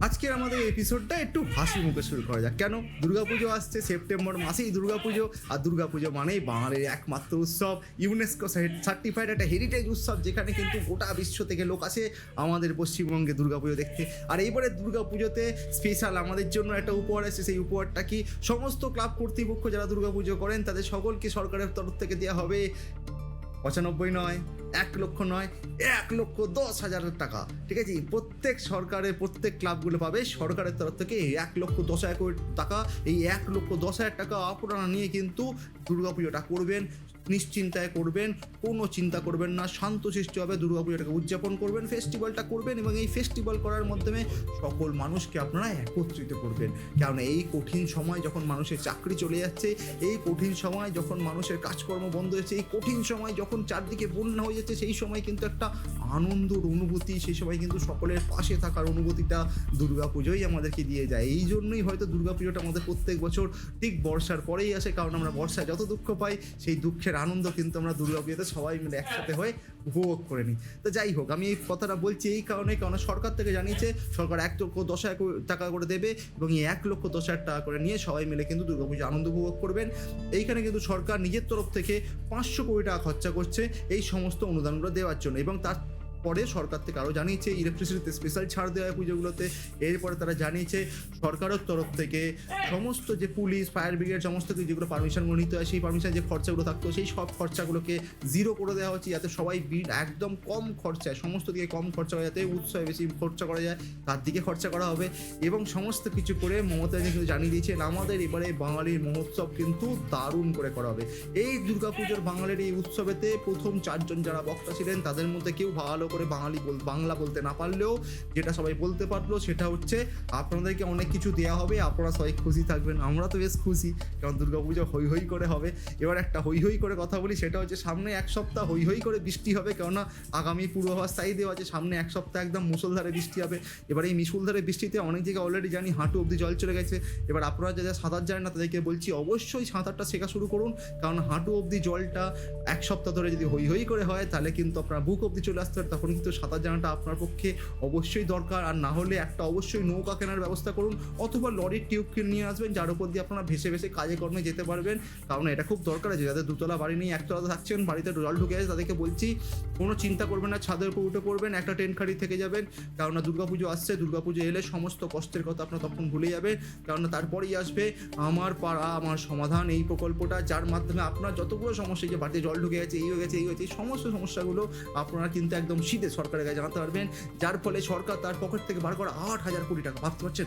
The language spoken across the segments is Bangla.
আজকের আমাদের এপিসোডটা একটু হাসি মুখে শুরু করা যাক। কেন? দুর্গাপুজো আসছে, সেপ্টেম্বর মাসেই দুর্গাপুজো। আর দুর্গাপুজো মানেই বাঙালির একমাত্র উৎসব, ইউনেস্কো সার্টিফাইড একটা হেরিটেজ উৎসব, যেখানে কিন্তু গোটা বিশ্ব থেকে লোক আসে আমাদের পশ্চিমবঙ্গে দুর্গাপুজো দেখতে। আর এইবারে দুর্গাপুজোতে স্পেশাল আমাদের জন্য একটা উপহার এসেছে। সেই উপহারটা কি? সমস্ত ক্লাব কর্তৃপক্ষ যারা দুর্গাপুজো করেন তাদের সকলকে সরকারের তরফ থেকে দেওয়া হবে 95 নয়, 1 লক্ষ নয়, 1,10,000 টাকা। ঠিক আছে? প্রত্যেক সরকারের প্রত্যেক ক্লাবগুলো পাবে সরকারের তরফ থেকে 1,10,000 টাকা। এই 1,10,000 টাকা আপনারা নিয়ে কিন্তু দুর্গাপুজোটা করবেন, নিশ্চিন্তায় করবেন, কোনো চিন্তা করবেন না, শান্তশিষ্টভাবে দুর্গাপুজোটাকে উদযাপন করবেন, ফেস্টিভ্যালটা করবেন। এবং এই ফেস্টিভ্যাল করার মাধ্যমে সকল মানুষকে আপনারা একত্রিত করবেন। কারণ এই কঠিন সময় যখন মানুষের চাকরি চলে যাচ্ছে, এই কঠিন সময় যখন মানুষের কাজকর্ম বন্ধ হয়েছে, এই কঠিন সময় যখন চারদিকে বন্যা হয়ে যাচ্ছে, সেই সময় কিন্তু একটা আনন্দর অনুভূতি, সেই সময় কিন্তু সকলের পাশে থাকার অনুভূতিটা দুর্গাপুজোই আমাদেরকে দিয়ে যায়। এই জন্যই হয়তো দুর্গাপুজোটা আমাদের প্রত্যেক বছর ঠিক বর্ষার পরেই আসে, কারণ আমরা বর্ষায় যত দুঃখ পাই, সেই দুঃখের আনন্দ কিন্তু আমরা দুর্গাপুজোতে সবাই মিলে একসাথে হয়ে উপভোগ করে নিই। তো যাই হোক, আমি এই কথাটা বলছি এই কারণে, কারণ সরকার থেকে জানিয়েছে সরকার 1,10,000 টাকা করে দেবে, এবং এই 1,10,000 টাকা করে নিয়ে সবাই মিলে কিন্তু দুর্গাপুজো আনন্দ উপভোগ করবেন। এইখানে কিন্তু সরকার নিজের তরফ থেকে 500 কোটি টাকা খরচা করছে এই সমস্ত অনুদানগুলো দেওয়ার জন্য। এবং তার পরে সরকার থেকে আরও জানিয়েছে ইলেকট্রিসিটিতে স্পেশাল ছাড় দেওয়া হয় পুজোগুলোতে। এরপরে তারা জানিয়েছে সরকারের তরফ থেকে সমস্ত যে পুলিশ, ফায়ার ব্রিগেড, সমস্ত কিছু যেগুলো পারমিশনগুলো নিতে হয়, সেই পারমিশন যে খরচাগুলো থাকতো সেই সব খরচাগুলোকে জিরো করে দেওয়া হচ্ছে, যাতে সবাই একদম কম খরচায়, সমস্ত দিকে কম খরচা হয়, যাতে উৎসবে বেশি খরচা করা যায় তার দিকে খরচা করা হবে। এবং সমস্ত কিছু করে মমতা কিন্তু জানিয়ে দিয়েছেন আমাদের এবারে বাঙালির মহোৎসব কিন্তু দারুণ করে করা হবে। এই দুর্গাপুজোর বাঙালির এই উৎসবেতে প্রথম 4 জন যারা বক্তা ছিলেন তাদের মধ্যে কেউ ভালো করে বাংলা বলতে না পারলেও যেটা সবাই বলতে পারলো সেটা হচ্ছে আপনাদেরকে অনেক কিছু দেওয়া হবে, আপনারা সবাই খুশি থাকবেন। আমরা তো বেশ খুশি, কারণ দুর্গাপুজো হই হই করে হবে। এবার একটা হই হই করে কথা বলি, সেটা হচ্ছে সামনে 1 সপ্তাহ হই হই করে বৃষ্টি হবে, কেননা আগামী পূর্বাভাস তাই দেওয়া আছে সামনে 1 সপ্তাহ একদম মুষলধারে বৃষ্টি হবে। এবার এই মুষলধারে বৃষ্টিতে অনেক জায়গায় অলরেডি জানি হাঁটু অবধি জল চলে গেছে। এবার আপনারা যারা সাঁতার জানেন না তাদেরকে বলছি অবশ্যই সাঁতারটা শেখা শুরু করুন, কারণ হাঁটু অবধি জলটা 1 সপ্তাহ ধরে যদি হই হই করে হয় তাহলে কিন্তু আপনার বুক অবধি চলে আসতে পারে। তখন কিন্তু সাঁতার জানাটা আপনার পক্ষে অবশ্যই দরকার। আর না হলে একটা অবশ্যই নৌকা কেনার ব্যবস্থা করুন, অথবা লরির টিউব কিনে নিয়ে আসবেন, যার উপর দিয়ে আপনারা ভেসে ভেসে কাজে কর্মে যেতে পারবেন। কারণ এটা খুব দরকার আছে, যাদের 2 তলা বাড়ি নিয়ে 1 তলাতে থাকছেন, বাড়িতে জল ঢুকে আছে, তাদেরকে বলছি কোনো চিন্তা করবেন না, ছাদের উপর উঠে পড়বেন, একটা টেন্ট খাড়ি থেকে যাবেন। কারণ দুর্গাপুজো আসছে, দুর্গাপুজো এলে সমস্ত কষ্টের কথা আপনারা তখন ভুলে যাবেন। কারণ তারপরেই আসবে আমার পাড়া আমার সমাধান, এই প্রকল্পটা, যার মাধ্যমে আপনার যতগুলো সমস্যা, যে বাড়িতে জল ঢুকে গেছে, এই হয়ে গেছে, এই হয়েছে, এই সমস্ত সমস্যাগুলো আপনারা কিন্তু একদম সিধে সরকারের কাছে জানাতে পারবেন। যার ফলে সরকার তার পকেট থেকে বার করা 8,000 কোটি টাকা, ভাবতে পারছেন?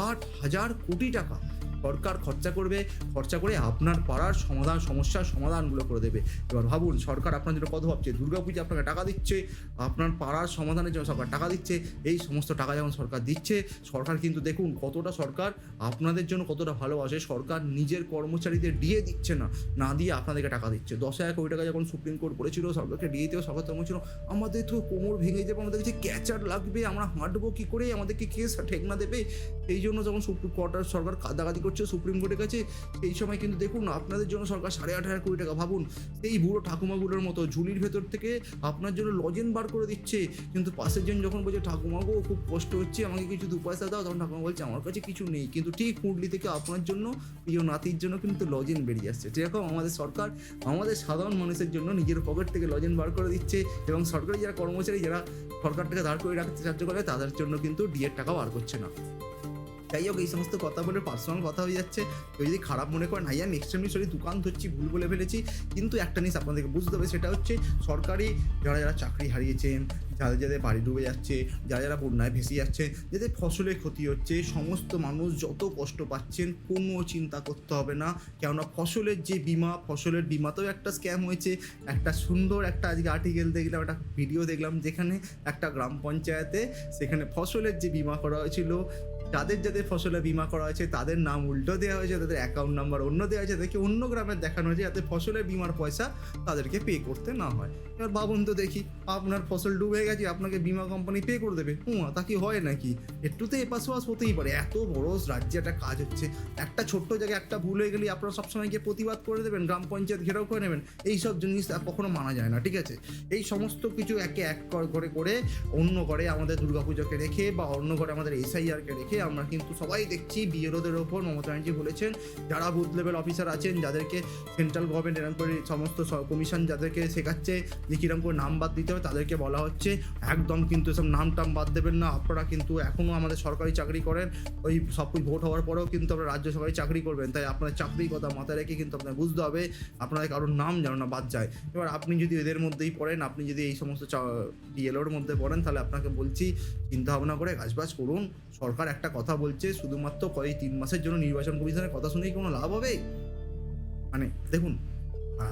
8,000 কোটি টাকা সরকার খরচা করবে, খরচা করে আপনার পাড়ার সমস্যার সমাধানগুলো করে দেবে। এবার ভাবুন, সরকার আপনার জন্য কত ভাবছে। দুর্গাপুজো আপনাকে টাকা দিচ্ছে, আপনার পাড়ার সমাধানের জন্য সরকার টাকা দিচ্ছে। এই সমস্ত টাকা যখন সরকার দিচ্ছে, সরকার কিন্তু দেখুন কতটা সরকার আপনাদের জন্য কতটা ভালোবাসে। সরকার নিজের কর্মচারীদের ডিএ দিচ্ছে না, না দিয়ে আপনাদেরকে টাকা দিচ্ছে। 10,000 কোটি টাকা যখন সুপ্রিম কোর্ট বলেছিল সরকারকে ডিএ দিয়েও, সরকার তখন ছিল আমাদের তো কোমর ভেঙে যাবে, আমাদের কাছে ক্যাচার লাগবে, আমরা হাঁটবো কী করে, আমাদেরকে কেস ঠেকনা দেবে। এই জন্য যখন সুপ্রিম কোর্টের সরকার কাদাকাদি করছে সুপ্রিম কোর্টের কাছে, সেই সময় কিন্তু দেখুন আপনাদের জন্য সরকার 8,500 কোটি টাকা, ভাবুন, সেই বুড়ো ঠাকুমাগুলোর মতো ঝুলির ভেতর থেকে আপনার জন্য লজেন বার করে দিচ্ছে। কিন্তু পাশের জন যখন বলছে ঠাকুমাগো খুব কষ্ট হচ্ছে, আমাকে কিছু 2 পয়সা দাও, তখন ঠাকুমা বলছে আমার কাছে কিছু নেই। কিন্তু ঠিক পুঁটলি থেকে আপনার জন্য, প্রিয় নাতির জন্য কিন্তু লজেন বেরিয়ে আসছে। যেরকম আমাদের সরকার আমাদের সাধারণ মানুষের জন্য নিজের পকেট থেকে লজেন বার করে দিচ্ছে, এবং সরকারি যারা কর্মচারী, যারা সরকার থেকে দাঁড় করে রাখতে সাহায্য করে, তাদের জন্য কিন্তু ডিএর টাকা বার করছে না। যাই হোক, এই সমস্ত কথা বলে পার্সোনাল কথা হয়ে যাচ্ছে। তো যদি খারাপ মনে করেন, হাই আমি এক্সট্রিমলি সরি, দোকান ধরছি, ভুল বলে ফেলেছি। কিন্তু একটা জিনিস আপনাদেরকে বুঝতে হবে, সেটা হচ্ছে সরকারি যারা যারা চাকরি হারিয়েছেন, যাদের যাদের বাড়ি ডুবে যাচ্ছে, যারা যারা বন্যায় ভেসে যাচ্ছে, যাদের ফসলের ক্ষতি হচ্ছে, সমস্ত মানুষ যত কষ্ট পাচ্ছেন কোনো চিন্তা করতে হবে না। কেননা ফসলের যে বিমা, ফসলের বিমাতেও একটা স্ক্যাম হয়েছে। একটা সুন্দর একটা আজকে আর্টিকেল দেখলাম, একটা ভিডিও দেখলাম, যেখানে একটা গ্রাম পঞ্চায়েতে সেখানে ফসলের যে বিমা করা হয়েছিল যাদের যাদের ফসলের বীমা করা হয়েছে তাদের নাম উল্টো দেওয়া হয়েছে, তাদের অ্যাকাউন্ট নাম্বার অন্য দেওয়া হয়েছে, তাদেরকে অন্য গ্রামের দেখানো হয়েছে যাতে ফসলের বীমার পয়সা তাদেরকে পে করতে না হয়। এবার ভাবুন তো দেখি, আপনার ফসল ডুবে গেছে, আপনাকে বীমা কোম্পানি পে করে দেবে? তা কি হয় নাকি? একটু তো এপাশ ওপাশ হতেই পারে। এত বড় রাজ্যে একটা কাজ হচ্ছে, একটা ছোট্ট জায়গায় একটা ভুল হয়ে গেলে আপনারা সবসময় গিয়ে প্রতিবাদ করে দেবেন, গ্রাম পঞ্চায়েত ঘেরাও করে নেবেন। এইসব জিনিস কখনো মানা যায় না, ঠিক আছে? এই সমস্ত কিছু একে এক করে করে অন্য করে আমাদের দুর্গাপুজোকে রেখে বা অন্য করে আমাদের এসআইআরকে রেখে আমরা কিন্তু সবাই দেখছি বিএলওদের ওপর মমতা ব্যানার্জি বলেছেন যারা বুথ লেভেল অফিসার আছেন, যাদেরকে সেন্ট্রাল গভর্নমেন্ট এরকম করে সমস্ত কমিশন যাদেরকে শেখাচ্ছে যে কিরকম করে নাম বাদ দিতে হবে, তাদেরকে বলা হচ্ছে একদম কিন্তু এসব নাম টাম বাদ দেবেন না। আপনারা কিন্তু এখনও আমাদের সরকারি চাকরি করেন, ওই সব কিছু ভোট হওয়ার পরেও কিন্তু আপনারা রাজ্য সরকারি চাকরি করবেন, তাই আপনার চাকরির কথা মাথায় রেখে কিন্তু আপনার বুঝতে হবে আপনাদের কারোর নাম যেন না বাদ যায়। এবার আপনি যদি এদের মধ্যেই পড়েন, আপনি যদি এই সমস্ত বিএলওর মধ্যে পড়েন, তাহলে আপনাকে বলছি চিন্তা ভাবনা করে কাজবাজ করুন। সরকার একটা কথা বলছে, শুধুমাত্র 3 মাসের জন্য নির্বাচন কমিশনের কথা শুনেই কোনো লাভ হবে? মানে দেখুন,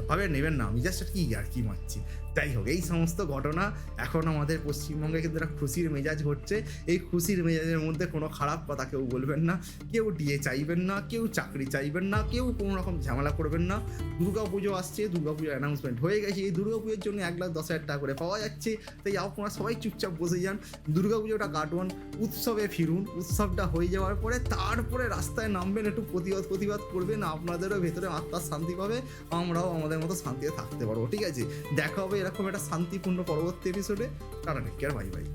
ভাবে নেবেন না, আমি জাস্ট কি আর কি মারছি। যাই হোক, এই সমস্ত ঘটনা এখন আমাদের পশ্চিমবঙ্গে কিন্তু একটা খুশির মেজাজ ঘটছে। এই খুশির মেজাজের মধ্যে কোনো খারাপ কথা কেউ বলবেন না, কেউ ডিএ চাইবেন না, কেউ চাকরি চাইবেন না, কেউ কোনো রকম ঝামেলা করবেন না। দুর্গাপুজো আসছে, দুর্গাপুজোর অ্যানাউন্সমেন্ট হয়ে গেছে, এই দুর্গাপুজোর জন্য 1,10,000 টাকা করে পাওয়া যাচ্ছে। তাই আপনারা সবাই চুপচাপ বসে যান, দুর্গাপুজোটা কাটুন, উৎসবে ফিরুন। উৎসবটা হয়ে যাওয়ার পরে তারপরে রাস্তায় নামবেন, একটু প্রতিবাদ করবেন, আপনাদেরও ভেতরে আত্মার শান্তি পাবে, আমরাও আমাদের মতো শান্তিতে থাকতে পারবো, ঠিক আছে? দেখা হবে এরকম একটা শান্তিপূর্ণ পরবর্তী এপিসোডে। Tata, take care, bye by.